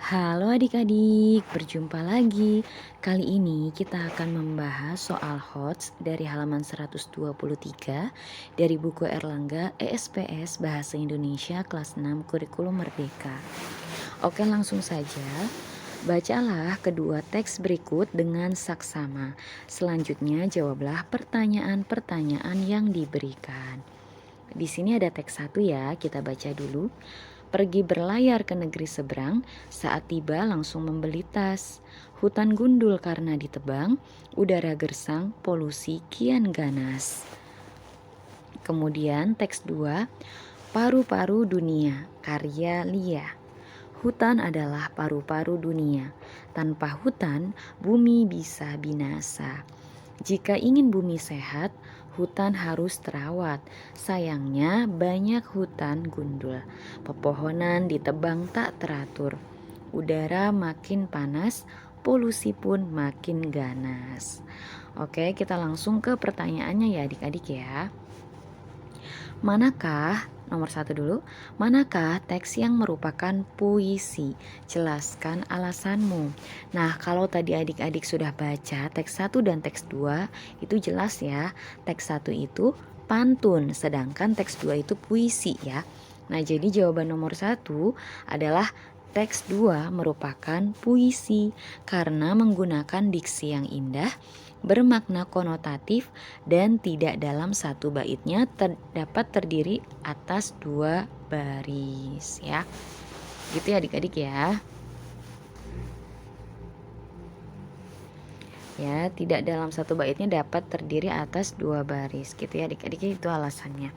Halo adik-adik, berjumpa lagi. Kali ini kita akan membahas soal HOTS dari halaman 123 dari buku Erlangga ESPS Bahasa Indonesia kelas 6 Kurikulum Merdeka. Oke, langsung saja. Bacalah kedua teks berikut dengan saksama. Selanjutnya jawablah pertanyaan-pertanyaan yang diberikan. Di sini ada teks 1 ya, kita baca dulu. Pergi berlayar ke negeri seberang, saat tiba langsung membeli tas. Hutan gundul karena ditebang, udara gersang, polusi kian ganas. Kemudian teks 2, paru-paru dunia, karya Lia. Hutan adalah paru-paru dunia. Tanpa hutan, bumi bisa binasa. Jika ingin bumi sehat, hutan harus terawat. Sayangnya banyak hutan gundul. Pepohonan ditebang tak teratur. Udara makin panas, polusi pun makin ganas. Oke, kita langsung ke pertanyaannya ya adik-adik ya. Manakah, nomor 1 dulu, manakah teks yang merupakan puisi? Jelaskan alasanmu. Nah, kalau tadi adik-adik sudah baca teks 1 dan teks 2, itu jelas ya. Teks 1 itu pantun, sedangkan teks 2 itu puisi ya. Nah, jadi jawaban nomor 1 adalah teks 2 merupakan puisi karena menggunakan diksi yang indah, bermakna konotatif, dan tidak dalam satu baitnya dapat terdiri atas 2 baris ya. Gitu ya adik-adik ya. Ya, tidak dalam satu baitnya dapat terdiri atas 2 baris. Gitu ya adik-adik, itu alasannya.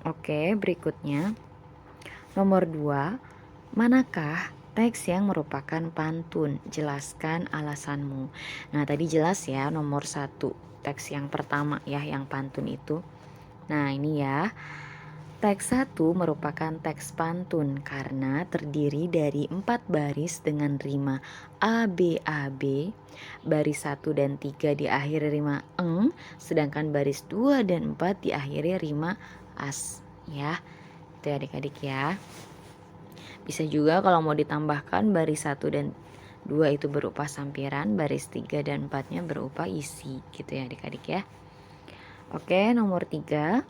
Oke, berikutnya. Nomor 2, manakah teks yang merupakan pantun? Jelaskan alasanmu. Nah, tadi jelas ya nomor 1, teks yang pertama ya yang pantun itu. Nah, ini ya. Teks 1 merupakan teks pantun karena terdiri dari 4 baris dengan rima A, B, A, B. Baris 1 dan 3 diakhiri rima eng, sedangkan baris 2 dan 4 diakhiri rima as ya. Itu ya adik-adik ya. Bisa juga kalau mau ditambahkan baris 1 dan 2 itu berupa sampiran, baris 3 dan 4-nya berupa isi gitu ya adik-adik ya. Oke, nomor 3.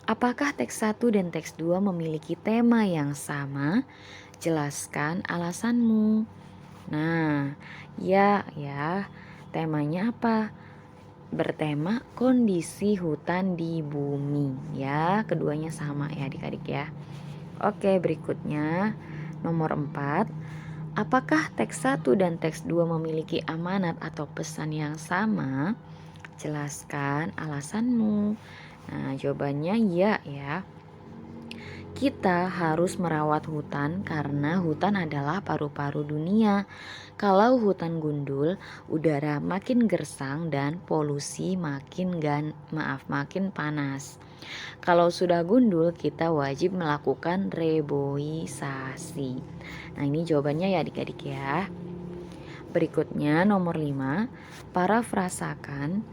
Apakah teks 1 dan teks 2 memiliki tema yang sama? Jelaskan alasanmu. Nah, ya. Temanya apa? Bertema kondisi hutan di bumi ya. Keduanya sama ya adik-adik ya. Oke, berikutnya nomor 4. Apakah teks 1 dan teks 2 memiliki amanat atau pesan yang sama? Jelaskan alasanmu. Nah, jawabannya ya. Kita harus merawat hutan karena hutan adalah paru-paru dunia. Kalau hutan gundul, udara makin gersang dan polusi makin panas. Kalau sudah gundul, kita wajib melakukan reboisasi. Nah, ini jawabannya ya adik-adik ya. Berikutnya nomor 5, parafrasakan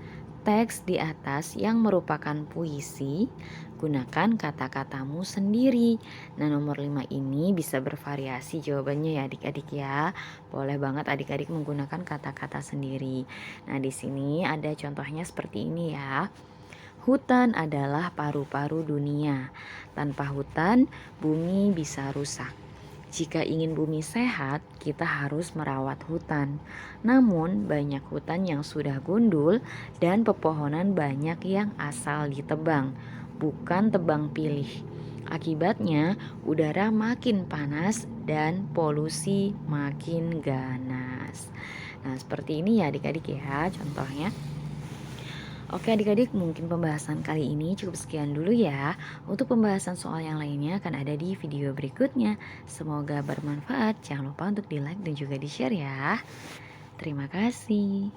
teks di atas yang merupakan puisi, gunakan kata-katamu sendiri. Nah, nomor 5 ini bisa bervariasi jawabannya ya adik-adik ya. Boleh banget adik-adik menggunakan kata-kata sendiri. Nah, di sini ada contohnya seperti ini ya. Hutan adalah paru-paru dunia. Tanpa hutan, bumi bisa rusak. Jika ingin bumi sehat, kita harus merawat hutan. Namun, banyak hutan yang sudah gundul dan pepohonan banyak yang asal ditebang, bukan tebang pilih. Akibatnya, udara makin panas dan polusi makin ganas. Nah, seperti ini ya adik-adik ya contohnya. Oke adik-adik, mungkin pembahasan kali ini cukup sekian dulu ya. Untuk pembahasan soal yang lainnya akan ada di video berikutnya. Semoga bermanfaat. Jangan lupa untuk di like dan juga di share ya. Terima kasih.